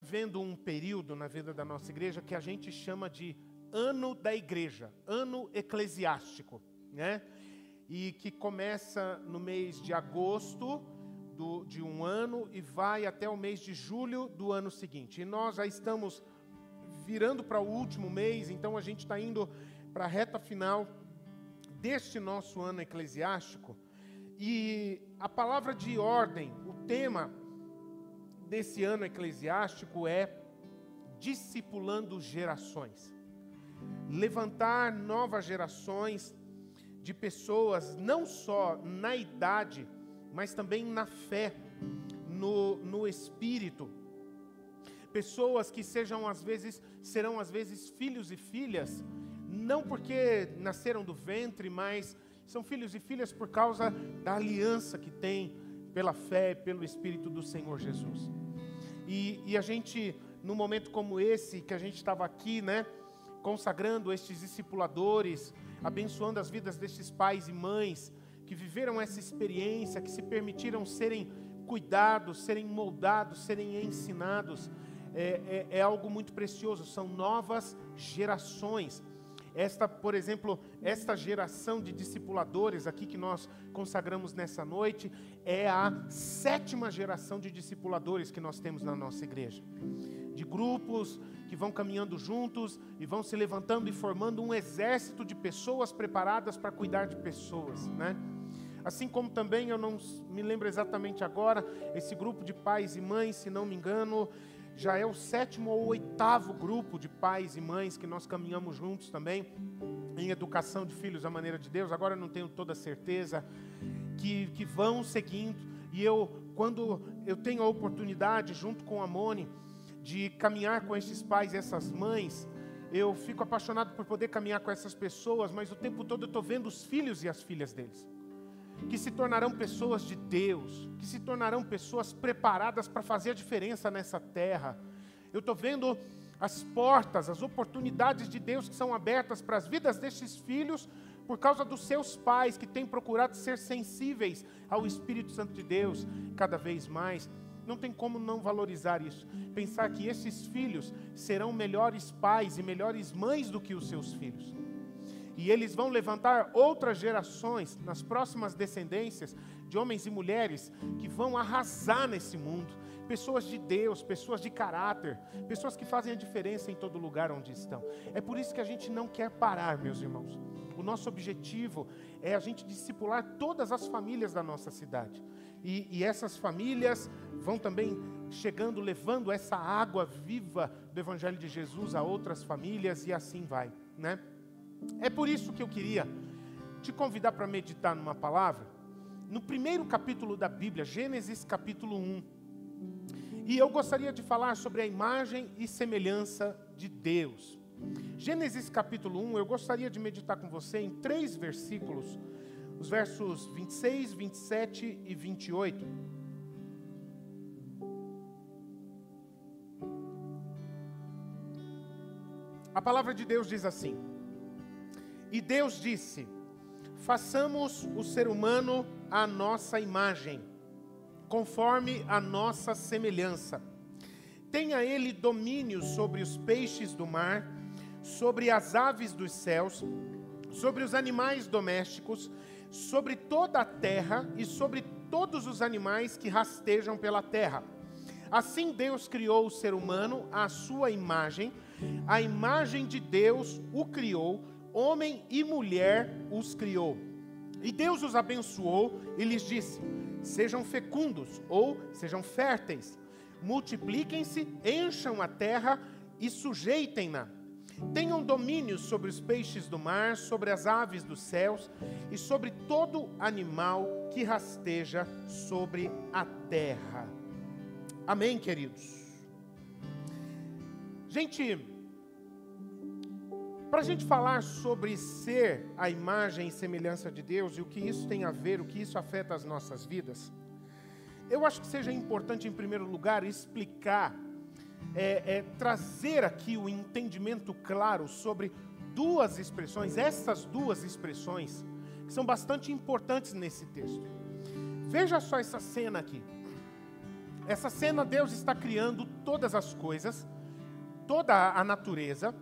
vivendo um período na vida da nossa igreja que a gente chama de ano da igreja, ano eclesiástico, né? E que começa no mês de agosto de um ano e vai até o mês de julho do ano seguinte. E nós já estamos virando para o último mês, então a gente está indo para a reta final deste nosso ano eclesiástico. E a palavra de ordem, o tema desse ano eclesiástico é discipulando gerações. Levantar novas gerações de pessoas, não só na idade, mas também na fé, no espírito. Pessoas que serão às vezes filhos e filhas, não porque nasceram do ventre, mas são filhos e filhas por causa da aliança que tem pela fé, pelo Espírito do Senhor Jesus. E a gente, num momento como esse, que a gente estava aqui, né, consagrando estes discipuladores, abençoando as vidas destes pais e mães que viveram essa experiência, que se permitiram serem cuidados, serem moldados, serem ensinados, é algo muito precioso. São novas gerações. Por exemplo, esta geração de discipuladores aqui que nós consagramos nessa noite é a 7ª geração de discipuladores que nós temos na nossa igreja. De grupos que vão caminhando juntos e vão se levantando e formando um exército de pessoas preparadas para cuidar de pessoas, né? Assim como também, eu não me lembro exatamente agora, esse grupo de pais e mães, se não me engano, já é o 7º ou 8º grupo de pais e mães que nós caminhamos juntos também, em educação de filhos à maneira de Deus. Agora eu não tenho toda a certeza, que vão seguindo. E quando eu tenho a oportunidade, junto com a Mone, de caminhar com esses pais e essas mães, eu fico apaixonado por poder caminhar com essas pessoas, mas o tempo todo eu estou vendo os filhos e as filhas deles, que se tornarão pessoas de Deus, que se tornarão pessoas preparadas para fazer a diferença nessa terra. Eu estou vendo as portas, as oportunidades de Deus que são abertas para as vidas destes filhos, por causa dos seus pais, que têm procurado ser sensíveis ao Espírito Santo de Deus cada vez mais. Não tem como não valorizar isso. Pensar que esses filhos serão melhores pais e melhores mães do que os seus filhos. E eles vão levantar outras gerações, nas próximas descendências, de homens e mulheres que vão arrasar nesse mundo. Pessoas de Deus, pessoas de caráter, pessoas que fazem a diferença em todo lugar onde estão. É por isso que a gente não quer parar, meus irmãos. O nosso objetivo é a gente discipular todas as famílias da nossa cidade. E essas famílias vão também chegando, levando essa água viva do Evangelho de Jesus a outras famílias, e assim vai, né? É por isso que eu queria te convidar para meditar numa palavra, no primeiro capítulo da Bíblia, Gênesis capítulo 1. E eu gostaria de falar sobre a imagem e semelhança de Deus. Gênesis capítulo 1, eu gostaria de meditar com você em 3 versículos, os versos 26, 27 e 28. A palavra de Deus diz assim: E Deus disse: façamos o ser humano à nossa imagem, conforme a nossa semelhança. Tenha ele domínio sobre os peixes do mar, sobre as aves dos céus, sobre os animais domésticos, sobre toda a terra e sobre todos os animais que rastejam pela terra. Assim Deus criou o ser humano à sua imagem, a imagem de Deus o criou, homem e mulher os criou. E Deus os abençoou e lhes disse: sejam fecundos, ou sejam férteis, multipliquem-se, encham a terra e sujeitem-na. Tenham domínio sobre os peixes do mar, sobre as aves dos céus e sobre todo animal que rasteja sobre a terra. Amém, queridos? Gente, para a gente falar sobre ser a imagem e semelhança de Deus e o que isso tem a ver, o que isso afeta as nossas vidas, eu acho que seja importante, em primeiro lugar, explicar, trazer aqui o entendimento claro sobre duas expressões, essas duas expressões, que são bastante importantes nesse texto. Veja só essa cena aqui. essa cena Deus está criando todas as coisas, toda a natureza,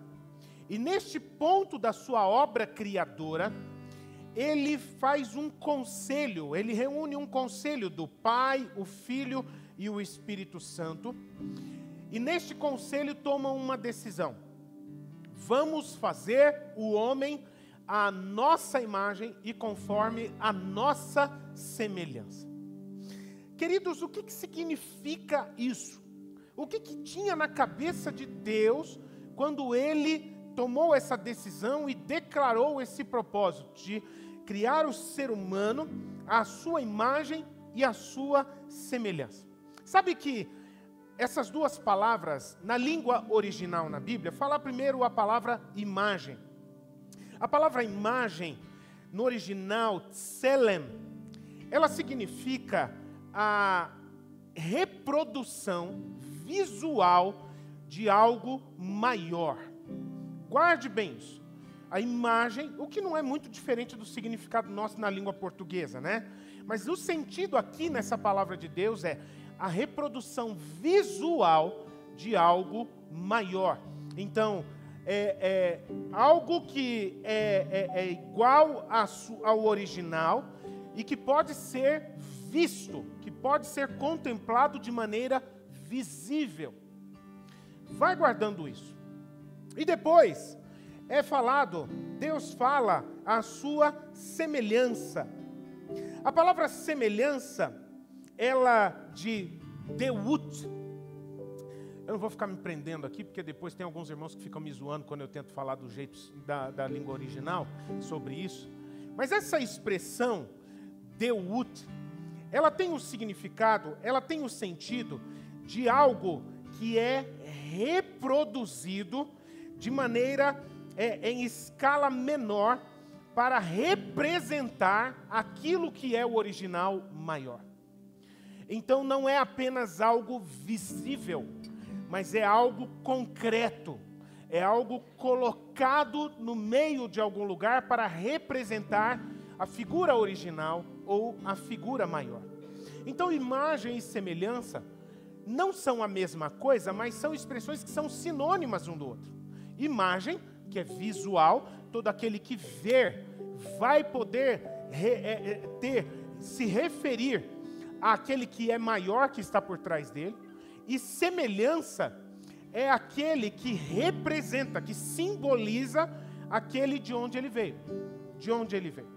e neste ponto da sua obra criadora, ele faz um conselho, ele reúne um conselho do Pai, o Filho e o Espírito Santo, e neste conselho tomam uma decisão: vamos fazer o homem à nossa imagem e conforme a nossa semelhança. Queridos, o que significa isso? O que tinha na cabeça de Deus quando ele tomou essa decisão e declarou esse propósito de criar o ser humano à sua imagem e à sua semelhança? Sabe que essas duas palavras, na língua original na Bíblia, fala primeiro a palavra imagem. A palavra imagem, no original, tselem, ela significa a reprodução visual de algo maior. Guarde bem isso. A imagem, o que não é muito diferente do significado nosso na língua portuguesa, né? Mas o sentido aqui nessa palavra de Deus é a reprodução visual de algo maior. Então, algo que é igual ao original e que pode ser visto, que pode ser contemplado de maneira visível. Vai guardando isso. E depois é falado, Deus fala a sua semelhança. A palavra semelhança, ela de Deut. Eu não vou ficar me prendendo aqui, porque depois tem alguns irmãos que ficam me zoando quando eu tento falar do jeito da língua original sobre isso. Mas essa expressão, Deut, ela tem o significado, ela tem o sentido de algo que é reproduzido de maneira em escala menor para representar aquilo que é o original maior. Então não é apenas algo visível, mas é algo concreto, é algo colocado no meio de algum lugar para representar a figura original ou a figura maior. Então imagem e semelhança não são a mesma coisa, mas são expressões que são sinônimas um do outro. Imagem, que é visual, todo aquele que ver vai poder se referir àquele que é maior que está por trás dele. E semelhança é aquele que representa, que simboliza aquele de onde ele veio. De onde ele veio.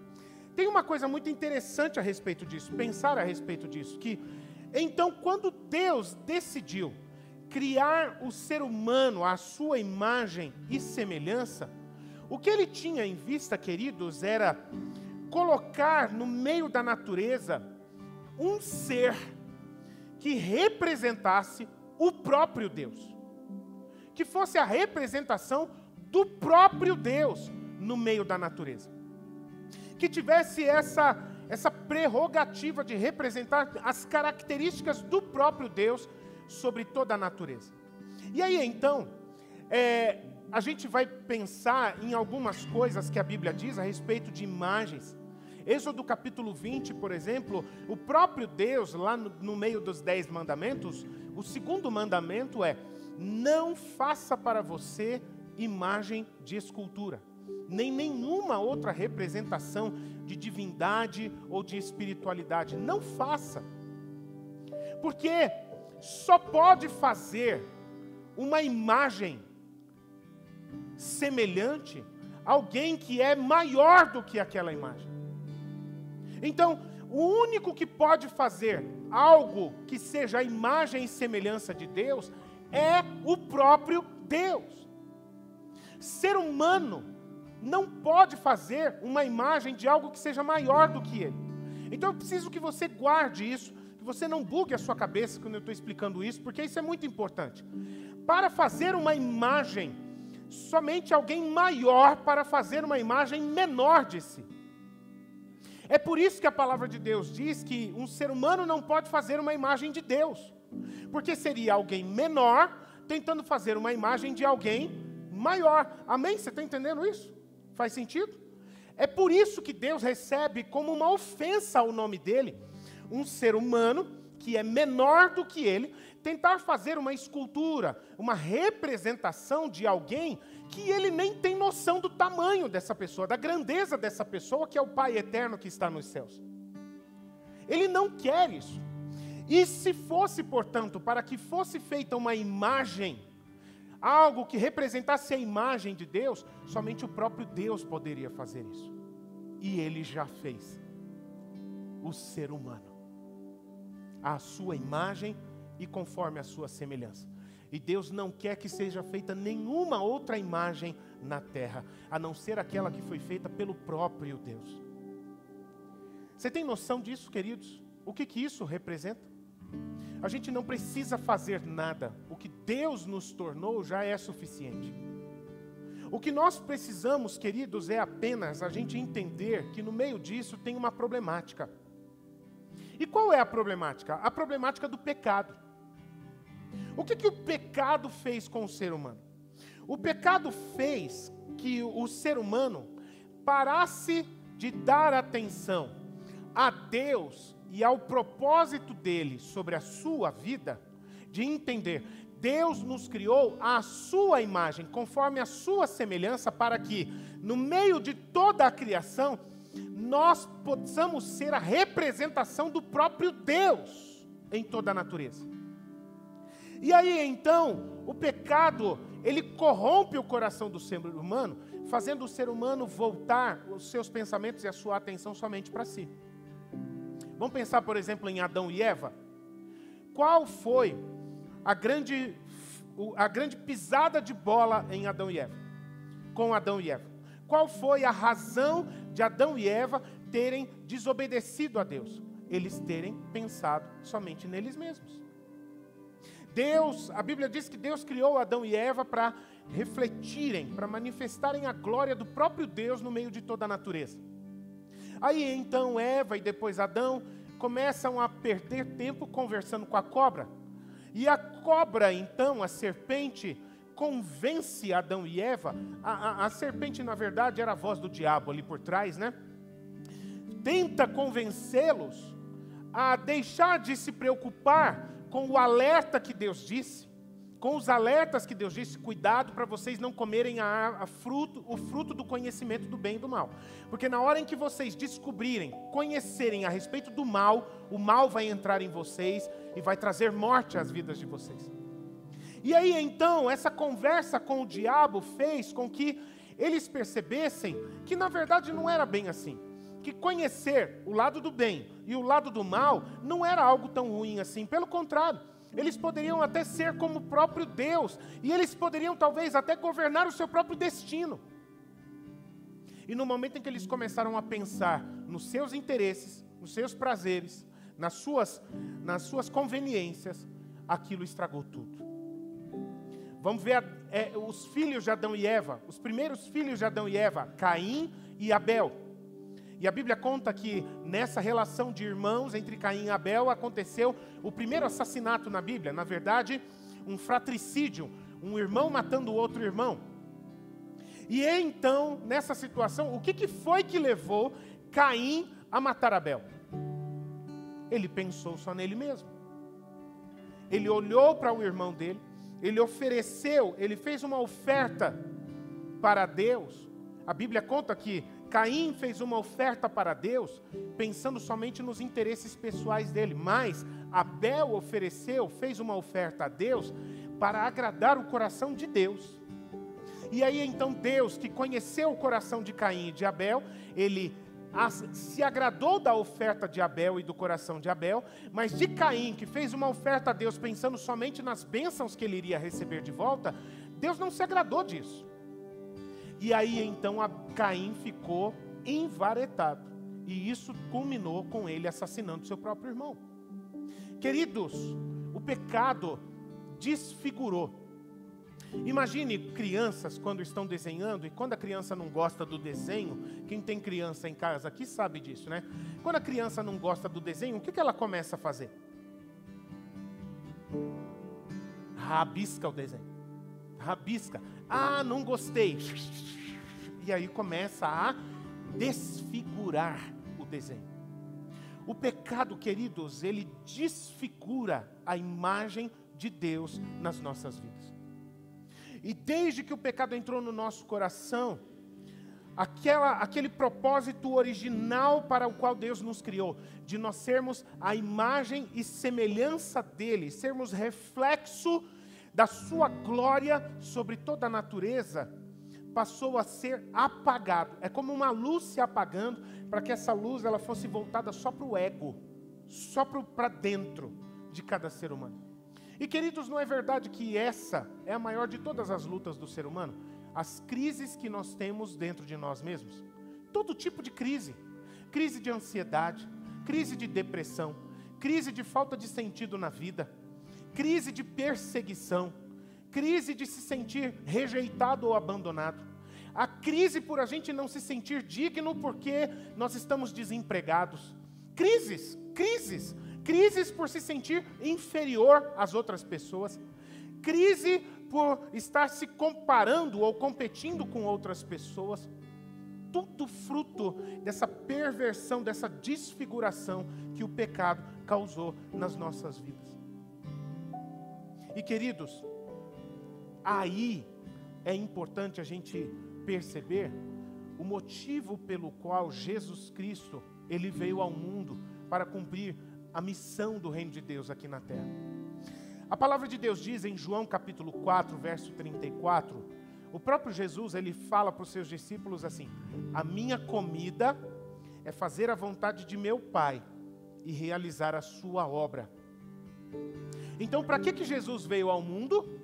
Tem uma coisa muito interessante a respeito disso, pensar a respeito disso, que então quando Deus decidiu criar o ser humano à sua imagem e semelhança, o que ele tinha em vista, queridos, era colocar no meio da natureza um ser que representasse o próprio Deus, que fosse a representação do próprio Deus no meio da natureza, que tivesse essa prerrogativa de representar as características do próprio Deus sobre toda a natureza. E aí então, a gente vai pensar em algumas coisas que a Bíblia diz a respeito de imagens. Êxodo capítulo 20, por exemplo, o próprio Deus, lá no meio dos 10 mandamentos, o segundo mandamento é: não faça para você imagem de escultura, nem nenhuma outra representação de divindade ou de espiritualidade. Não faça. Porque só pode fazer uma imagem semelhante alguém que é maior do que aquela imagem. Então, o único que pode fazer algo que seja a imagem e semelhança de Deus é o próprio Deus. Ser humano não pode fazer uma imagem de algo que seja maior do que ele. Então eu preciso que você guarde isso, que você não bugue a sua cabeça quando eu estou explicando isso, porque isso é muito importante. Para fazer uma imagem, somente alguém maior para fazer uma imagem menor de si. É por isso que a palavra de Deus diz que um ser humano não pode fazer uma imagem de Deus, porque seria alguém menor tentando fazer uma imagem de alguém maior. Amém? Você está entendendo isso? Faz sentido? É por isso que Deus recebe como uma ofensa ao nome dele um ser humano que é menor do que ele, tentar fazer uma escultura, uma representação de alguém que ele nem tem noção do tamanho dessa pessoa, da grandeza dessa pessoa, que é o Pai eterno que está nos céus. Ele não quer isso. E se fosse, portanto, para que fosse feita uma imagem, algo que representasse a imagem de Deus, somente o próprio Deus poderia fazer isso. E ele já fez. O ser humano, à sua imagem e conforme a sua semelhança. E Deus não quer que seja feita nenhuma outra imagem na terra, a não ser aquela que foi feita pelo próprio Deus. Você tem noção disso, queridos? O que isso representa? A gente não precisa fazer nada. O que Deus nos tornou já é suficiente. O que nós precisamos, queridos, é apenas a gente entender que no meio disso tem uma problemática. E qual é a problemática? A problemática do pecado. O que o pecado fez com o ser humano? O pecado fez que o ser humano parasse de dar atenção a Deus e ao propósito dele sobre a sua vida, de entender, Deus nos criou à sua imagem, conforme a sua semelhança, para que, no meio de toda a criação, nós possamos ser a representação do próprio Deus em toda a natureza. E aí, então, o pecado, ele corrompe o coração do ser humano, fazendo o ser humano voltar os seus pensamentos e a sua atenção somente para si. Vamos pensar, por exemplo, em Adão e Eva. Qual foi a grande pisada de bola em Adão e Eva? Com Adão e Eva. Qual foi a razão de Adão e Eva terem desobedecido a Deus? Eles terem pensado somente neles mesmos. A Bíblia diz que Deus criou Adão e Eva para refletirem, para manifestarem a glória do próprio Deus no meio de toda a natureza. Aí então Eva e depois Adão começam a perder tempo conversando com a cobra. E a cobra então, a serpente, convence Adão e Eva. A serpente na verdade era a voz do diabo ali por trás, né? Tenta convencê-los a deixar de se preocupar com o alerta que Deus disse. Com os alertas que Deus disse, cuidado para vocês não comerem o fruto do conhecimento do bem e do mal. Porque na hora em que vocês descobrirem, conhecerem a respeito do mal, o mal vai entrar em vocês e vai trazer morte às vidas de vocês. E aí então, essa conversa com o diabo fez com que eles percebessem que na verdade não era bem assim. Que conhecer o lado do bem e o lado do mal não era algo tão ruim assim. Pelo contrário, eles poderiam até ser como o próprio Deus, e eles poderiam talvez até governar o seu próprio destino. E no momento em que eles começaram a pensar nos seus interesses, nos seus prazeres, nas suas conveniências, aquilo estragou tudo. Vamos ver os filhos de Adão e Eva, os primeiros filhos de Adão e Eva, Caim e Abel. E a Bíblia conta que nessa relação de irmãos entre Caim e Abel aconteceu o primeiro assassinato na Bíblia. Na verdade, um fratricídio, um irmão matando o outro irmão. E então, nessa situação, o que foi que levou Caim a matar Abel? Ele pensou só nele mesmo. Ele olhou para o irmão dele, ele fez uma oferta para Deus. A Bíblia conta que Caim fez uma oferta para Deus, pensando somente nos interesses pessoais dele, mas Abel fez uma oferta a Deus para agradar o coração de Deus. E aí então Deus, que conheceu o coração de Caim e de Abel, ele se agradou da oferta de Abel e do coração de Abel, mas de Caim, que fez uma oferta a Deus pensando somente nas bênçãos que ele iria receber de volta, Deus não se agradou disso. E aí então Caim ficou envaretado. E isso culminou com ele assassinando seu próprio irmão. Queridos, o pecado desfigurou. Imagine crianças quando estão desenhando, e quando a criança não gosta do desenho, quem tem criança em casa aqui sabe disso, né? Quando a criança não gosta do desenho, o que ela começa a fazer? Rabisca o desenho. Rabisca. Ah, não gostei. E aí começa a desfigurar o desenho. O pecado, queridos, ele desfigura a imagem de Deus nas nossas vidas. E desde que o pecado entrou no nosso coração, aquele propósito original para o qual Deus nos criou, de nós sermos a imagem e semelhança dele, sermos reflexo da sua glória sobre toda a natureza, passou a ser apagado. É como uma luz se apagando, para que essa luz ela fosse voltada só para o ego, só para dentro de cada ser humano. E queridos, não é verdade que essa é a maior de todas as lutas do ser humano? As crises que nós temos dentro de nós mesmos. Todo tipo de crise. Crise de ansiedade, crise de depressão, crise de falta de sentido na vida, crise de perseguição, crise de se sentir rejeitado ou abandonado. A crise por a gente não se sentir digno porque nós estamos desempregados. Crises por se sentir inferior às outras pessoas. Crise por estar se comparando ou competindo com outras pessoas. Tudo fruto dessa perversão, dessa desfiguração que o pecado causou nas nossas vidas. E queridos, aí é importante a gente perceber o motivo pelo qual Jesus Cristo, ele veio ao mundo para cumprir a missão do reino de Deus aqui na terra. A palavra de Deus diz em João capítulo 4, verso 34, o próprio Jesus, ele fala para os seus discípulos assim: a minha comida é fazer a vontade de meu Pai e realizar a sua obra. Então, para que Jesus veio ao mundo?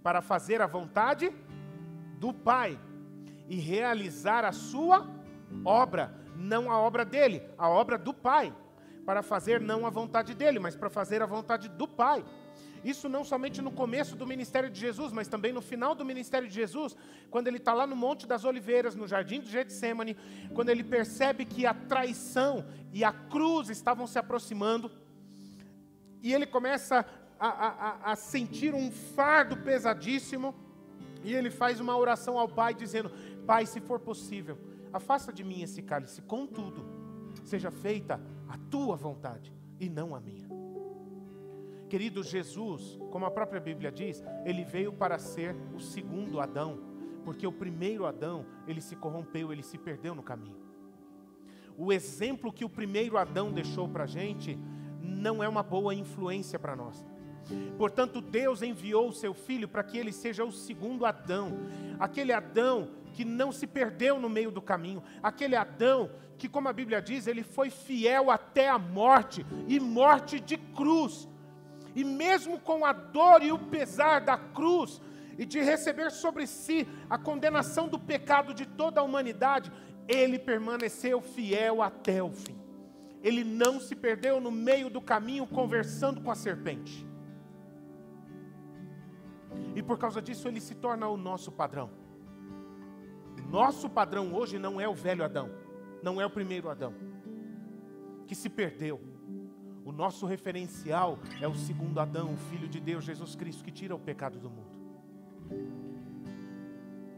Para fazer a vontade do Pai e realizar a sua obra, não a obra dele, a obra do Pai. Para fazer não a vontade dele, mas para fazer a vontade do Pai. Isso não somente no começo do ministério de Jesus, mas também no final do ministério de Jesus, quando ele está lá no Monte das Oliveiras, no jardim de Getsemane, quando ele percebe que a traição e a cruz estavam se aproximando, e ele começa a sentir um fardo pesadíssimo, e ele faz uma oração ao Pai, dizendo: Pai, se for possível, afasta de mim esse cálice, contudo, seja feita a tua vontade e não a minha. Querido, Jesus, como a própria Bíblia diz, ele veio para ser o segundo Adão, porque o primeiro Adão, ele se corrompeu, ele se perdeu no caminho. O exemplo que o primeiro Adão deixou para a gente não é uma boa influência para nós. Portanto, Deus enviou o seu Filho para que ele seja o segundo Adão, aquele Adão que não se perdeu no meio do caminho, aquele Adão que, como a Bíblia diz, ele foi fiel até a morte, e morte de cruz. E mesmo com a dor e o pesar da cruz, e de receber sobre si a condenação do pecado de toda a humanidade, ele permaneceu fiel até o fim. Ele não se perdeu no meio do caminho conversando com a serpente. E por causa disso ele se torna o nosso padrão. Nosso padrão hoje não é o velho Adão, não é o primeiro Adão, que se perdeu. O nosso referencial é o segundo Adão, o Filho de Deus, Jesus Cristo, que tira o pecado do mundo.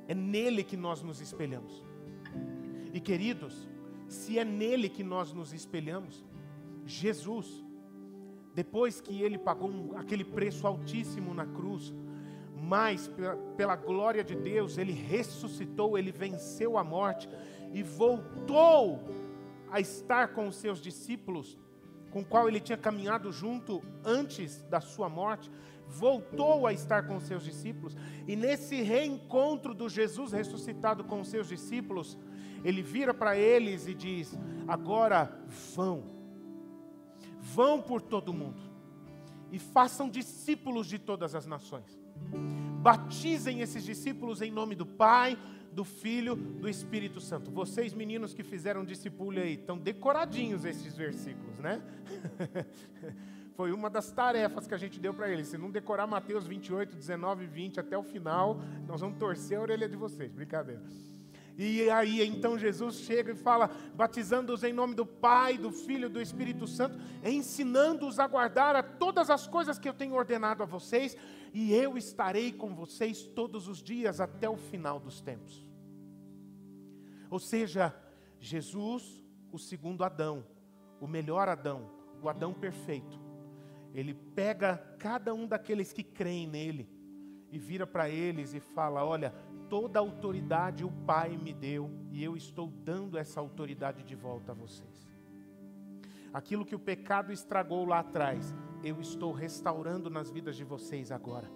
É nele que nós nos espelhamos. E queridos, se é nele que nós nos espelhamos, Jesus, depois que ele pagou aquele preço altíssimo na cruz, mas pela glória de Deus, ele ressuscitou, ele venceu a morte e voltou a estar com os seus discípulos, com o qual ele tinha caminhado junto antes da sua morte, voltou a estar com os seus discípulos, e nesse reencontro do Jesus ressuscitado com os seus discípulos, ele vira para eles e diz: agora vão por todo o mundo, e façam discípulos de todas as nações. Batizem esses discípulos em nome do Pai, do Filho, do Espírito Santo. Vocês, meninos que fizeram discípulo aí, estão decoradinhos esses versículos, né? Foi uma das tarefas que a gente deu para eles. Se não decorar Mateus 28, 19 e 20 até o final, nós vamos torcer a orelha de vocês. Brincadeira. E aí, então, Jesus chega e fala, batizando-os em nome do Pai, do Filho e do Espírito Santo, ensinando-os a guardar a todas as coisas que eu tenho ordenado a vocês, e eu estarei com vocês todos os dias até o final dos tempos. Ou seja, Jesus, o segundo Adão, o melhor Adão, o Adão perfeito, ele pega cada um daqueles que creem nele e vira para eles e fala: olha, toda a autoridade o Pai me deu e eu estou dando essa autoridade de volta a vocês. Aquilo que o pecado estragou lá atrás, eu estou restaurando nas vidas de vocês agora.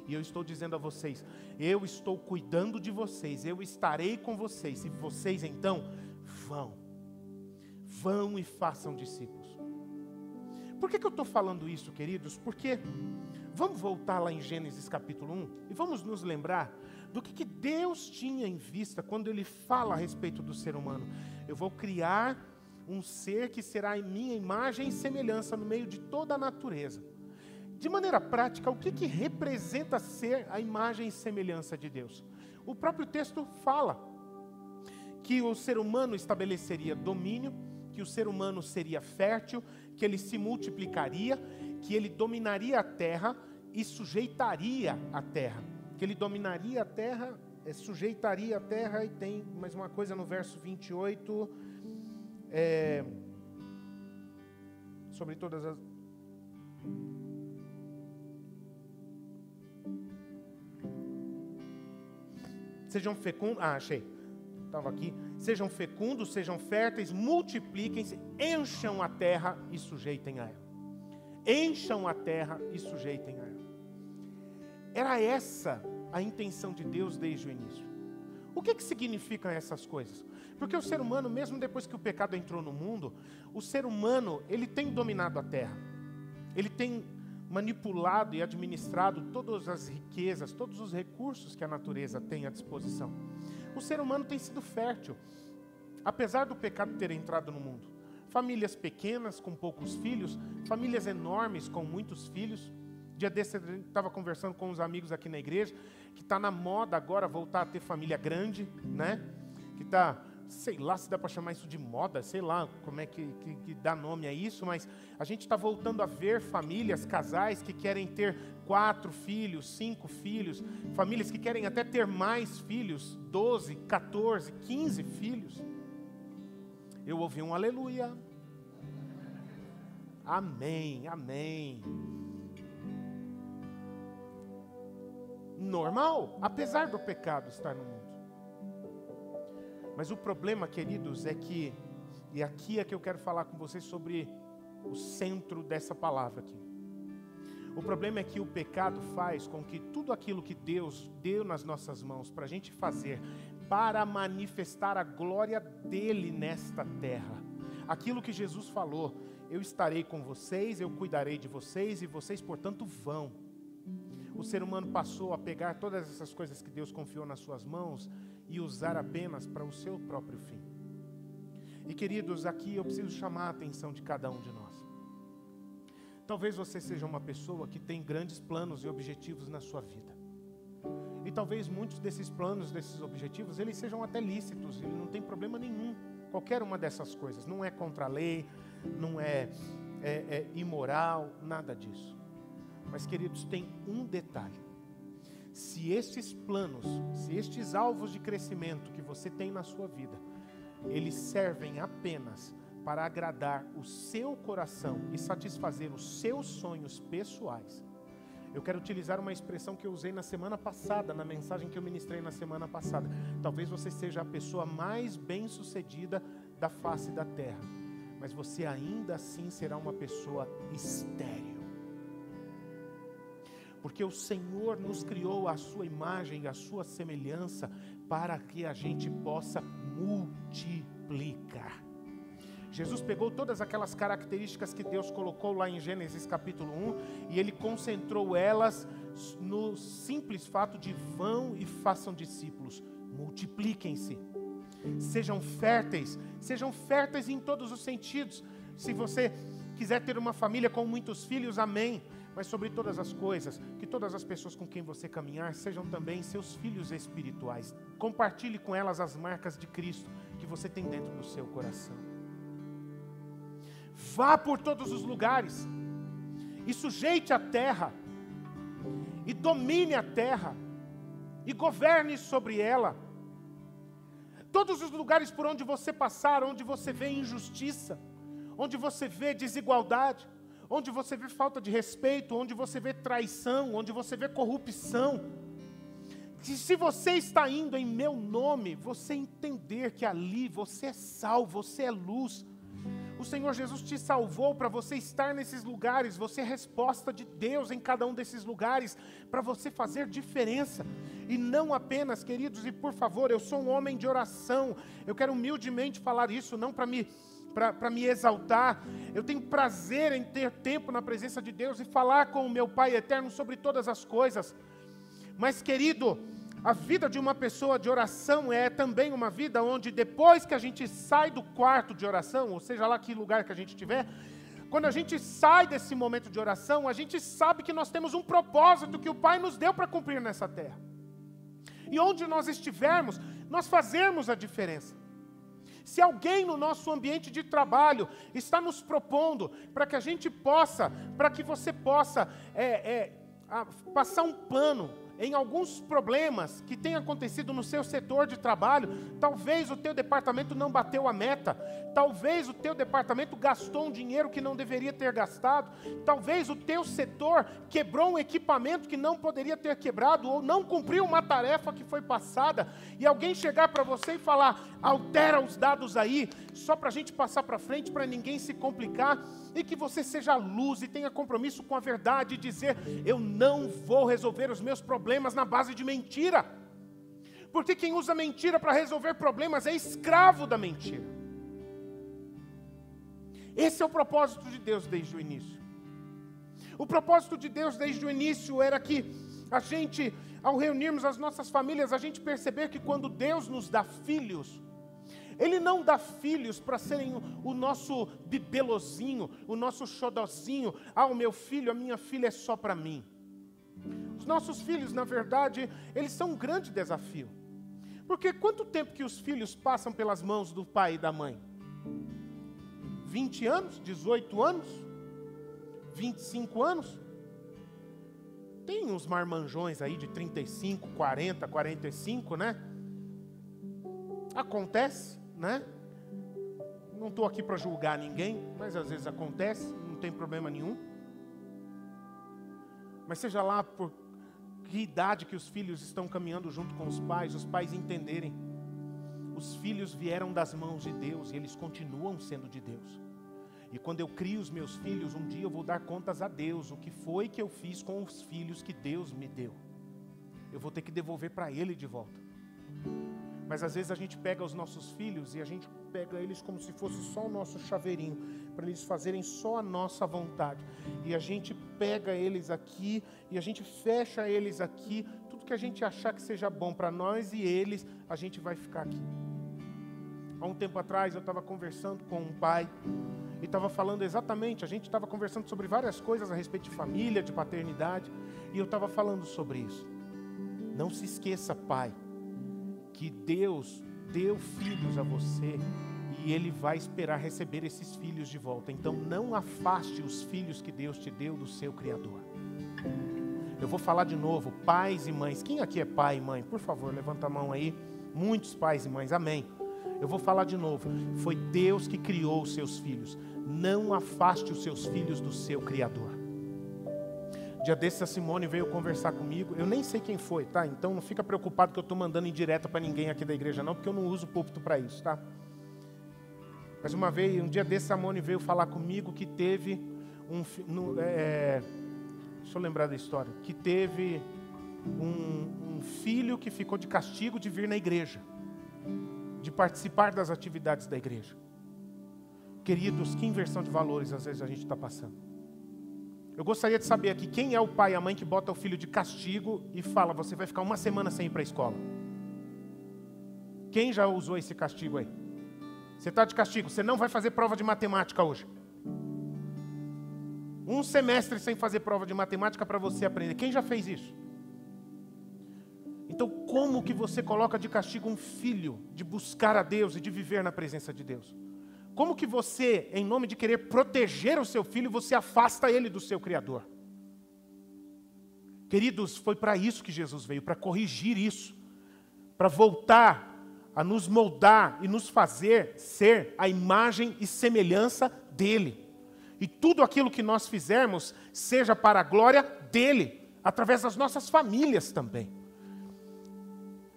E eu estou dizendo a vocês, eu estou cuidando de vocês, eu estarei com vocês. E vocês então vão e façam discípulos. Por que eu estou falando isso, queridos? Porque vamos voltar lá em Gênesis capítulo 1 e vamos nos lembrar do que Deus tinha em vista quando Ele fala a respeito do ser humano. Eu vou criar um ser que será em minha imagem e semelhança no meio de toda a natureza. De maneira prática, o que representa ser a imagem e semelhança de Deus? O próprio texto fala que o ser humano estabeleceria domínio, que o ser humano seria fértil, que ele se multiplicaria, que ele dominaria a terra e sujeitaria a terra. Que ele dominaria a terra, sujeitaria a terra, e tem mais uma coisa no verso 28, sobre todas as... Sejam fecundos, achei, estava aqui. Sejam fecundos, sejam férteis, multipliquem-se, encham a terra e sujeitem a ela. Encham a terra e sujeitem a ela. Era essa a intenção de Deus desde o início. O que significam essas coisas? Porque o ser humano, mesmo depois que o pecado entrou no mundo, o ser humano, ele tem dominado a terra. Ele tem manipulado e administrado todas as riquezas, todos os recursos que a natureza tem à disposição. O ser humano tem sido fértil, apesar do pecado ter entrado no mundo. Famílias pequenas com poucos filhos, famílias enormes com muitos filhos. Dia desse eu estava conversando com uns amigos aqui na igreja, que está na moda agora voltar a ter família grande, né? Que está... sei lá se dá para chamar isso de moda, sei lá como é que dá nome a isso, mas a gente está voltando a ver famílias, casais que querem ter 4 filhos, 5 filhos, famílias que querem até ter mais filhos, 12, 14, 15 filhos. Eu ouvi um aleluia. Amém, amém. Normal, apesar do pecado estar no mundo. Mas o problema, queridos, é que, e aqui é que eu quero falar com vocês sobre o centro dessa palavra aqui. O problema é que o pecado faz com que tudo aquilo que Deus deu nas nossas mãos para a gente fazer, para manifestar a glória dEle nesta terra, aquilo que Jesus falou, eu estarei com vocês, eu cuidarei de vocês e vocês, portanto, vão. O ser humano passou a pegar todas essas coisas que Deus confiou nas suas mãos e usar apenas para o seu próprio fim. E queridos, aqui eu preciso chamar a atenção de cada um de nós. Talvez você seja uma pessoa que tem grandes planos e objetivos na sua vida. E talvez muitos desses planos, desses objetivos, eles sejam até lícitos, e não tem problema nenhum. Qualquer uma dessas coisas, não é contra a lei, não é imoral, nada disso. Mas, queridos, tem um detalhe. Se estes planos, se estes alvos de crescimento que você tem na sua vida, eles servem apenas para agradar o seu coração e satisfazer os seus sonhos pessoais, eu quero utilizar uma expressão que eu usei na semana passada, na mensagem que eu ministrei na semana passada. Talvez você seja a pessoa mais bem-sucedida da face da terra, mas você ainda assim será uma pessoa estéril. Porque o Senhor nos criou à sua imagem e à sua semelhança para que a gente possa multiplicar. Jesus pegou todas aquelas características que Deus colocou lá em Gênesis capítulo 1 e Ele concentrou elas no simples fato de vão e façam discípulos, multipliquem-se, sejam férteis em todos os sentidos. Se você quiser ter uma família com muitos filhos, amém. Mas sobre todas as coisas, que todas as pessoas com quem você caminhar sejam também seus filhos espirituais. Compartilhe com elas as marcas de Cristo que você tem dentro do seu coração. Vá por todos os lugares e sujeite a terra e domine a terra e governe sobre ela. Todos os lugares por onde você passar, onde você vê injustiça, onde você vê desigualdade, onde você vê falta de respeito, onde você vê traição, onde você vê corrupção. Se você está indo em meu nome, você entender que ali você é sal, você é luz. O Senhor Jesus te salvou para você estar nesses lugares, você é resposta de Deus em cada um desses lugares, para você fazer diferença. E não apenas, queridos, e por favor, eu sou um homem de oração, eu quero humildemente falar isso, não para me exaltar. Eu tenho prazer em ter tempo na presença de Deus e falar com o meu Pai eterno sobre todas as coisas. Mas, querido, a vida de uma pessoa de oração é também uma vida onde depois que a gente sai do quarto de oração, ou seja lá que lugar que a gente estiver, quando a gente sai desse momento de oração, a gente sabe que nós temos um propósito que o Pai nos deu para cumprir nessa terra. E onde nós estivermos, nós fazemos a diferença. Se alguém no nosso ambiente de trabalho está nos propondo para que a gente possa, para que você possa passar um pano em alguns problemas que têm acontecido no seu setor de trabalho, talvez o teu departamento não bateu a meta, talvez o teu departamento gastou um dinheiro que não deveria ter gastado, talvez o teu setor quebrou um equipamento que não poderia ter quebrado, ou não cumpriu uma tarefa que foi passada, e alguém chegar para você e falar, altera os dados aí, só para a gente passar para frente, para ninguém se complicar, e que você seja luz e tenha compromisso com a verdade e dizer, eu não vou resolver os meus problemas na base de mentira. Porque quem usa mentira para resolver problemas é escravo da mentira. Esse é o propósito de Deus desde o início. O propósito de Deus desde o início era que a gente, ao reunirmos as nossas famílias, a gente perceber que quando Deus nos dá filhos, Ele não dá filhos para serem o nosso bibelozinho, o nosso xodozinho. Ah, o meu filho, a minha filha é só para mim. Os nossos filhos, na verdade, eles são um grande desafio. Porque quanto tempo que os filhos passam pelas mãos do pai e da mãe? 20 anos? 18 anos? 25 anos? Tem uns marmanjões aí de 35, 40, 45, né? Acontece, né? Não estou aqui para julgar ninguém, mas às vezes acontece, não tem problema nenhum. Mas seja lá por que idade que os filhos estão caminhando junto com os pais entenderem. Os filhos vieram das mãos de Deus e eles continuam sendo de Deus. E quando eu crio os meus filhos, um dia eu vou dar contas a Deus, o que foi que eu fiz com os filhos que Deus me deu. Eu vou ter que devolver para Ele de volta. Mas às vezes a gente pega os nossos filhos e a gente pega eles como se fosse só o nosso chaveirinho, para eles fazerem só a nossa vontade. E a gente pega eles aqui e a gente fecha eles aqui, tudo que a gente achar que seja bom para nós e eles, a gente vai ficar aqui. Há um tempo atrás eu estava conversando com um pai e estava falando exatamente, a gente estava conversando sobre várias coisas a respeito de família, de paternidade, e eu estava falando sobre isso. Não se esqueça, pai, que Deus deu filhos a você e Ele vai esperar receber esses filhos de volta. Então não afaste os filhos que Deus te deu do seu Criador. Eu vou falar de novo, pais e mães. Quem aqui é pai e mãe? Por favor, levanta a mão aí. Muitos pais e mães, amém. Eu vou falar de novo. Foi Deus que criou os seus filhos. Não afaste os seus filhos do seu Criador. Dia desses a Simone veio conversar comigo, eu nem sei quem foi, tá? Então não fica preocupado que eu estou mandando indireta para ninguém aqui da igreja não, porque eu não uso o púlpito para isso, tá? Mas um dia desses a Simone veio falar comigo que teve deixa eu lembrar da história, que teve um filho que ficou de castigo de vir na igreja, de participar das atividades da igreja. Queridos, que inversão de valores às vezes a gente está passando. Eu gostaria de saber aqui, quem é o pai e a mãe que bota o filho de castigo e fala, você vai ficar uma semana sem ir para a escola? Quem já usou esse castigo aí? Você está de castigo, você não vai fazer prova de matemática hoje. Um semestre sem fazer prova de matemática para você aprender. Quem já fez isso? Então, como que você coloca de castigo um filho de buscar a Deus e de viver na presença de Deus? Como que você, em nome de querer proteger o seu filho, você afasta ele do seu Criador? Queridos, foi para isso que Jesus veio, para corrigir isso, para voltar a nos moldar e nos fazer ser a imagem e semelhança dele. E tudo aquilo que nós fizermos seja para a glória dele, através das nossas famílias também.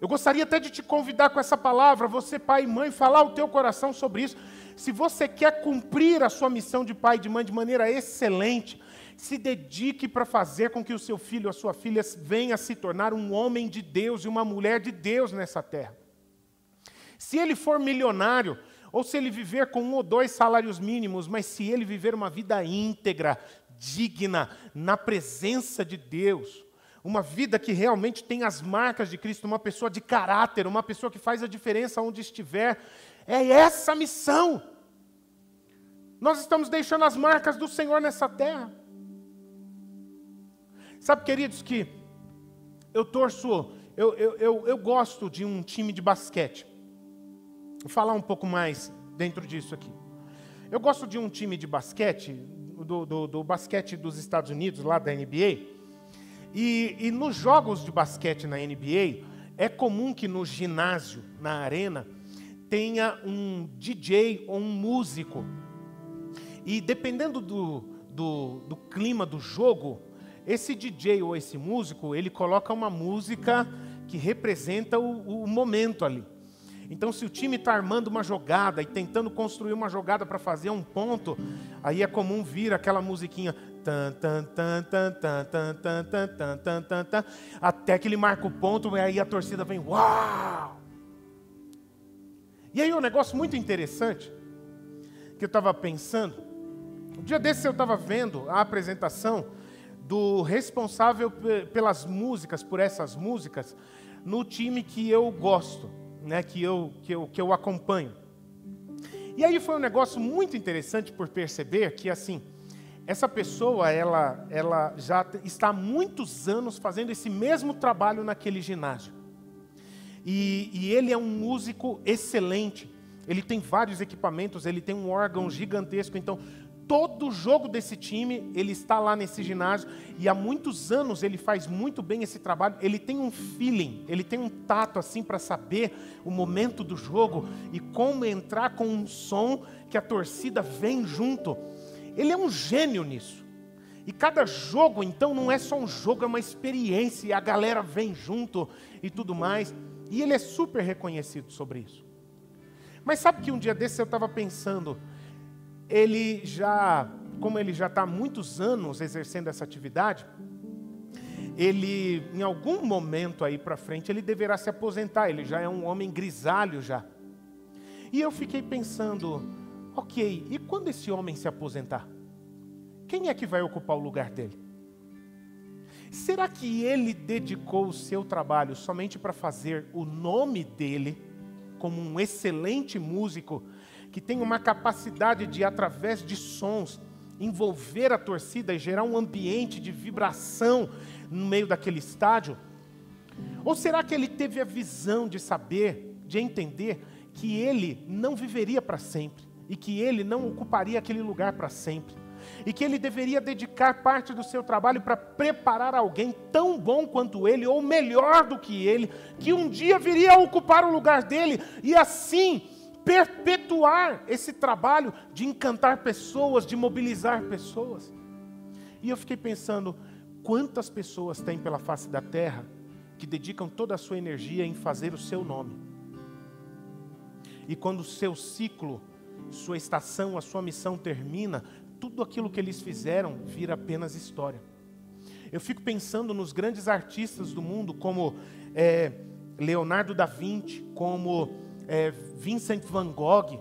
Eu gostaria até de te convidar com essa palavra, você pai e mãe, falar o teu coração sobre isso. Se você quer cumprir a sua missão de pai e de mãe de maneira excelente, se dedique para fazer com que o seu filho ou a sua filha venha se tornar um homem de Deus e uma mulher de Deus nessa terra. Se ele for milionário, ou se ele viver com 1 ou 2 salários mínimos, mas se ele viver uma vida íntegra, digna, na presença de Deus, uma vida que realmente tem as marcas de Cristo, uma pessoa de caráter, uma pessoa que faz a diferença onde estiver, é essa a missão. Nós estamos deixando as marcas do Senhor nessa terra. Sabe, queridos, que eu gosto de um time de basquete. Vou falar um pouco mais dentro disso aqui. Eu gosto de um time de basquete, do basquete dos Estados Unidos, lá da NBA. E nos jogos de basquete na NBA, é comum que no ginásio, na arena, tenha um DJ ou um músico. E dependendo do clima do jogo, esse DJ ou esse músico, ele coloca uma música que representa o momento ali. Então, se o time está armando uma jogada e tentando construir uma jogada para fazer um ponto, aí é comum vir aquela musiquinha, até que ele marca o ponto e aí a torcida vem, uau! E aí um negócio muito interessante, que eu estava pensando, um dia desses eu estava vendo a apresentação do responsável pelas músicas, por essas músicas, no time que eu gosto, né, que eu acompanho. E aí foi um negócio muito interessante por perceber que, assim, essa pessoa, ela já está há muitos anos fazendo esse mesmo trabalho naquele ginásio. E ele é um músico excelente. Ele tem vários equipamentos, ele tem um órgão gigantesco. Então, todo jogo desse time, ele está lá nesse ginásio. E há muitos anos ele faz muito bem esse trabalho. Ele tem um feeling, ele tem um tato assim para saber o momento do jogo e como entrar com um som que a torcida vem junto. Ele é um gênio nisso. E cada jogo, então, não é só um jogo, é uma experiência. E a galera vem junto e tudo mais. E ele é super reconhecido sobre isso. Mas sabe que um dia desse eu estava pensando, como ele já está há muitos anos exercendo essa atividade, ele, em algum momento aí para frente, ele deverá se aposentar. Ele já é um homem grisalho já. E eu fiquei pensando, ok, e quando esse homem se aposentar? Quem é que vai ocupar o lugar dele? Será que ele dedicou o seu trabalho somente para fazer o nome dele, como um excelente músico, que tem uma capacidade de, através de sons, envolver a torcida e gerar um ambiente de vibração no meio daquele estádio? Ou será que ele teve a visão de saber, de entender, que ele não viveria para sempre, e que ele não ocuparia aquele lugar para sempre, e que ele deveria dedicar parte do seu trabalho para preparar alguém tão bom quanto ele, ou melhor do que ele, que um dia viria a ocupar o lugar dele, e assim perpetuar esse trabalho de encantar pessoas, de mobilizar pessoas? E eu fiquei pensando, quantas pessoas tem pela face da terra que dedicam toda a sua energia em fazer o seu nome? E quando o seu ciclo, sua estação, a sua missão termina, tudo aquilo que eles fizeram vira apenas história. Eu fico pensando nos grandes artistas do mundo, como Leonardo da Vinci, como Vincent van Gogh,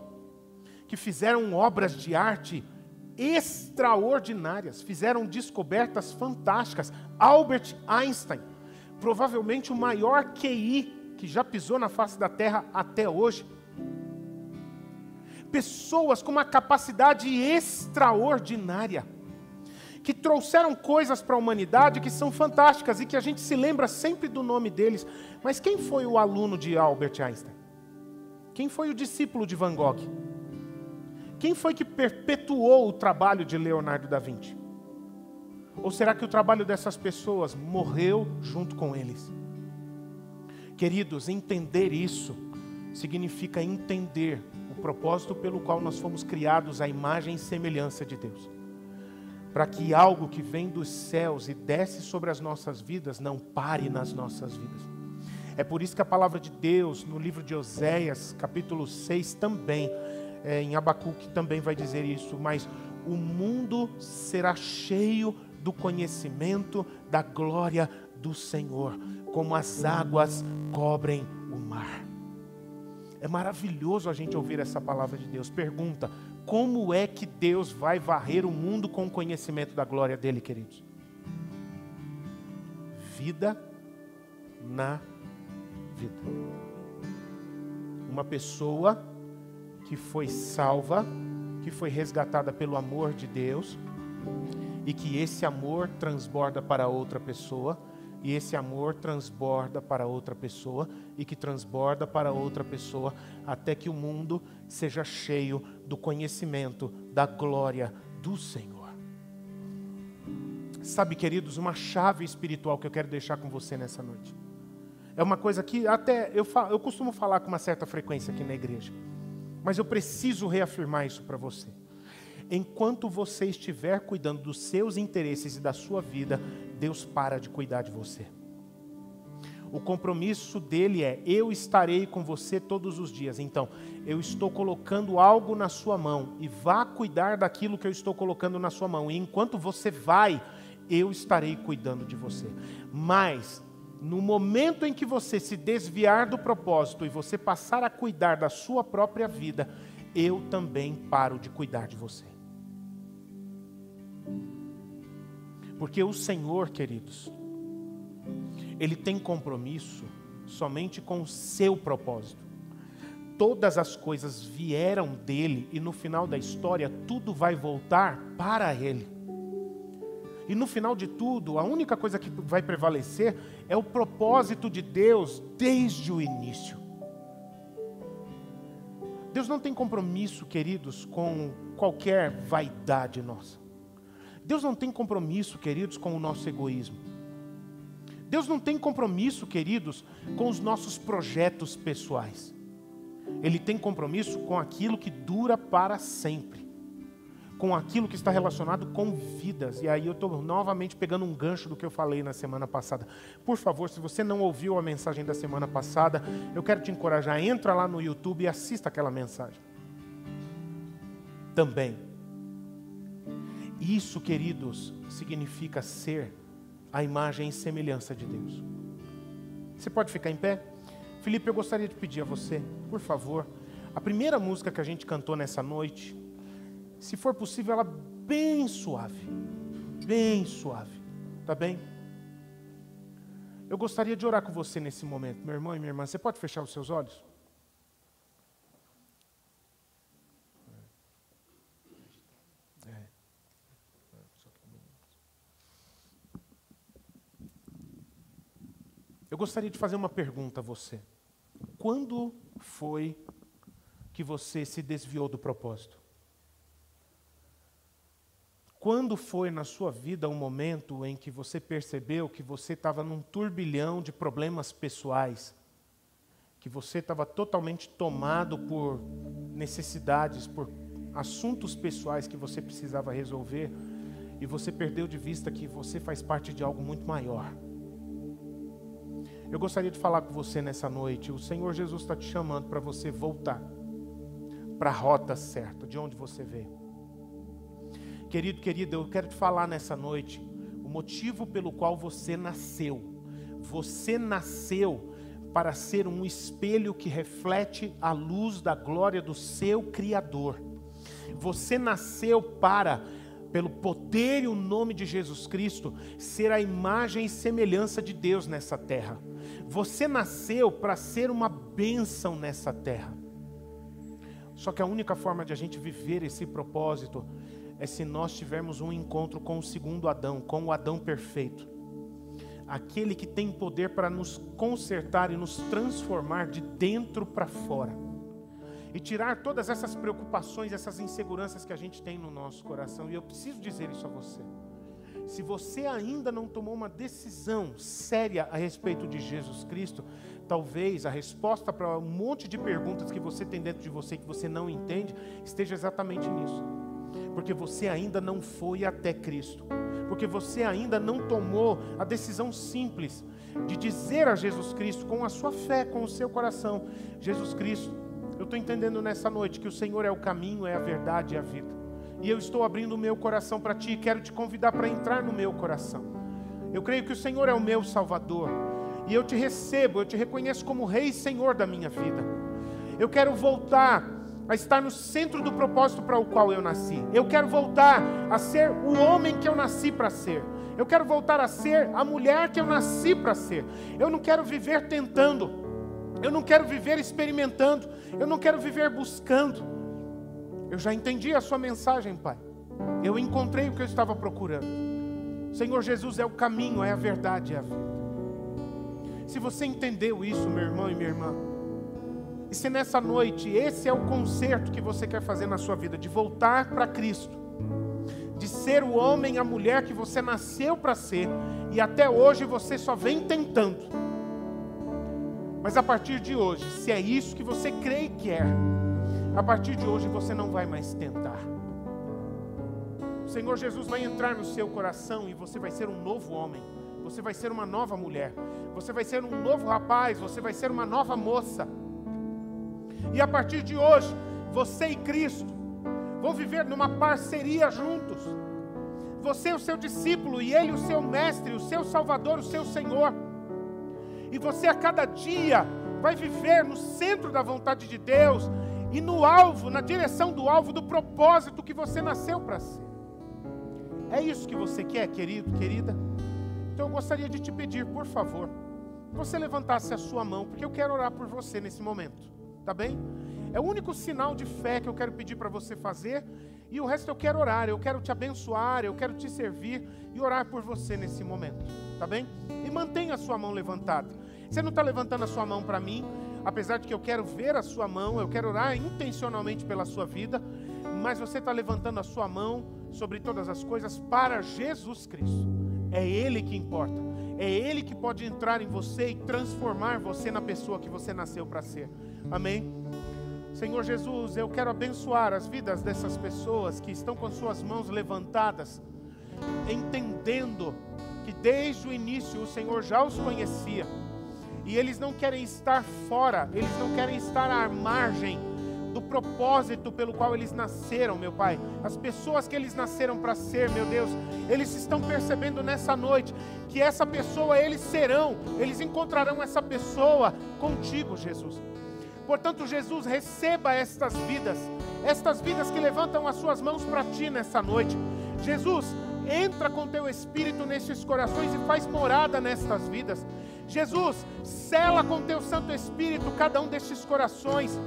que fizeram obras de arte extraordinárias, fizeram descobertas fantásticas. Albert Einstein, provavelmente o maior QI que já pisou na face da Terra até hoje. Pessoas com uma capacidade extraordinária, que trouxeram coisas para a humanidade que são fantásticas e que a gente se lembra sempre do nome deles. Mas quem foi o aluno de Albert Einstein? Quem foi o discípulo de Van Gogh? Quem foi que perpetuou o trabalho de Leonardo da Vinci? Ou será que o trabalho dessas pessoas morreu junto com eles? Queridos, entender isso significa entender o o propósito pelo qual nós fomos criados à imagem e semelhança de Deus. Para que algo que vem dos céus e desce sobre as nossas vidas não pare nas nossas vidas. É por isso que a palavra de Deus, no livro de Oséias, capítulo 6, também, em Abacuque também vai dizer isso, mas o mundo será cheio do conhecimento da glória do Senhor, como as águas cobrem o mar. É maravilhoso a gente ouvir essa palavra de Deus. Pergunta, como é que Deus vai varrer o mundo com o conhecimento da glória dele, queridos? Vida na vida. Uma pessoa que foi salva, que foi resgatada pelo amor de Deus, e que esse amor transborda para outra pessoa, e esse amor transborda para outra pessoa, e que transborda para outra pessoa, até que o mundo seja cheio do conhecimento da glória do Senhor. Sabe, queridos, uma chave espiritual que eu quero deixar com você nessa noite. É uma coisa que até eu costumo falar com uma certa frequência aqui na igreja, mas eu preciso reafirmar isso para você. Enquanto você estiver cuidando dos seus interesses e da sua vida, Deus para de cuidar de você. O compromisso dele é: eu estarei com você todos os dias. Então, eu estou colocando algo na sua mão e vá cuidar daquilo que eu estou colocando na sua mão. E enquanto você vai, eu estarei cuidando de você. Mas, no momento em que você se desviar do propósito e você passar a cuidar da sua própria vida, eu também paro de cuidar de você. Porque o Senhor, queridos, Ele tem compromisso somente com o seu propósito. Todas as coisas vieram dEle e no final da história tudo vai voltar para Ele. E no final de tudo, a única coisa que vai prevalecer é o propósito de Deus desde o início. Deus não tem compromisso, queridos, com qualquer vaidade nossa. Deus não tem compromisso, queridos, com o nosso egoísmo. Deus não tem compromisso, queridos, com os nossos projetos pessoais. Ele tem compromisso com aquilo que dura para sempre. Com aquilo que está relacionado com vidas. E aí eu estou novamente pegando um gancho do que eu falei na semana passada. Por favor, se você não ouviu a mensagem da semana passada, eu quero te encorajar, entra lá no YouTube e assista aquela mensagem. Também. Isso, queridos, significa ser a imagem e semelhança de Deus. Você pode ficar em pé? Felipe, eu gostaria de pedir a você, por favor, a primeira música que a gente cantou nessa noite, se for possível, ela bem suave, tá bem? Eu gostaria de orar com você nesse momento, meu irmão e minha irmã. Você pode fechar os seus olhos? Eu gostaria de fazer uma pergunta a você. Quando foi que você se desviou do propósito? Quando foi na sua vida um momento em que você percebeu que você estava num turbilhão de problemas pessoais, que você estava totalmente tomado por necessidades, por assuntos pessoais que você precisava resolver, e você perdeu de vista que você faz parte de algo muito maior? Eu gostaria de falar com você nessa noite. O Senhor Jesus está te chamando para você voltar para a rota certa, de onde você veio. Querido, querida, eu quero te falar nessa noite o motivo pelo qual você nasceu. Você nasceu para ser um espelho que reflete a luz da glória do seu Criador. Você nasceu para, pelo poder e o nome de Jesus Cristo, ser a imagem e semelhança de Deus nessa terra. Você nasceu para ser uma bênção nessa terra. Só que a única forma de a gente viver esse propósito é se nós tivermos um encontro com o segundo Adão, com o Adão perfeito. Aquele que tem poder para nos consertar e nos transformar de dentro para fora. E tirar todas essas preocupações, essas inseguranças que a gente tem no nosso coração. E eu preciso dizer isso a você. Se você ainda não tomou uma decisão séria a respeito de Jesus Cristo, talvez a resposta para um monte de perguntas que você tem dentro de você que você não entende, esteja exatamente nisso. Porque você ainda não foi até Cristo. Porque você ainda não tomou a decisão simples de dizer a Jesus Cristo com a sua fé, com o seu coração: Jesus Cristo, eu estou entendendo nessa noite que o Senhor é o caminho, é a verdade e a vida. E eu estou abrindo o meu coração para Ti e quero Te convidar para entrar no meu coração. Eu creio que o Senhor é o meu Salvador. E eu Te recebo, eu Te reconheço como Rei e Senhor da minha vida. Eu quero voltar a estar no centro do propósito para o qual eu nasci. Eu quero voltar a ser o homem que eu nasci para ser. Eu quero voltar a ser a mulher que eu nasci para ser. Eu não quero viver tentando. Eu não quero viver experimentando. Eu não quero viver buscando. Eu já entendi a sua mensagem, Pai. Eu encontrei o que eu estava procurando. Senhor Jesus é o caminho, é a verdade, é a vida. Se você entendeu isso, meu irmão e minha irmã, e se nessa noite esse é o conserto que você quer fazer na sua vida, de voltar para Cristo, de ser o homem, a mulher que você nasceu para ser, e até hoje você só vem tentando. Mas a partir de hoje, se é isso que você crê e quer, a partir de hoje você não vai mais tentar. O Senhor Jesus vai entrar no seu coração e você vai ser um novo homem. Você vai ser uma nova mulher. Você vai ser um novo rapaz. Você vai ser uma nova moça. E a partir de hoje, você e Cristo vão viver numa parceria juntos. Você o seu discípulo e Ele o seu mestre, o seu Salvador, o seu Senhor. E você a cada dia vai viver no centro da vontade de Deus e no alvo, na direção do alvo, do propósito que você nasceu para ser. É isso que você quer, querido, querida? Então eu gostaria de te pedir, por favor, que você levantasse a sua mão, porque eu quero orar por você nesse momento, tá bem? É o único sinal de fé que eu quero pedir para você fazer, e o resto eu quero orar, eu quero te abençoar, eu quero te servir e orar por você nesse momento, tá bem? E mantenha a sua mão levantada. Você não está levantando a sua mão para mim, apesar de que eu quero ver a sua mão, eu quero orar intencionalmente pela sua vida, mas você está levantando a sua mão sobre todas as coisas para Jesus Cristo. É Ele que importa, é Ele que pode entrar em você e transformar você na pessoa que você nasceu para ser. Amém? Senhor Jesus, eu quero abençoar as vidas dessas pessoas que estão com suas mãos levantadas, entendendo que desde o início o Senhor já os conhecia. E eles não querem estar fora, eles não querem estar à margem do propósito pelo qual eles nasceram, meu Pai. As pessoas que eles nasceram para ser, meu Deus, eles estão percebendo nessa noite que essa pessoa eles serão, eles encontrarão essa pessoa contigo, Jesus. Portanto, Jesus, receba estas vidas que levantam as suas mãos para Ti nessa noite. Jesus, entra com Teu Espírito nestes corações e faz morada nestas vidas. Jesus, sela com Teu Santo Espírito cada um destes corações,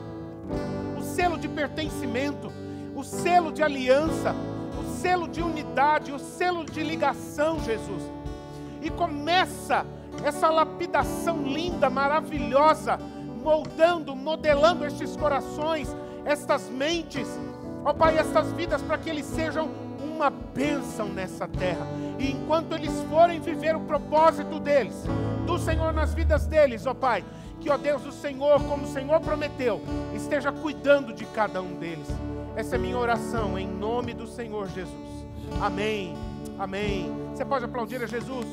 o selo de pertencimento, o selo de aliança, o selo de unidade, o selo de ligação, Jesus. E começa essa lapidação linda, maravilhosa, moldando, modelando estes corações, estas mentes, ó Pai, estas vidas, para que eles sejam uma bênção nessa terra. E enquanto eles forem viver o propósito deles, do Senhor nas vidas deles, ó Pai, que, ó Deus, o Senhor, como o Senhor prometeu, esteja cuidando de cada um deles. Essa é minha oração, em nome do Senhor Jesus. Amém, amém. Você pode aplaudir a Jesus?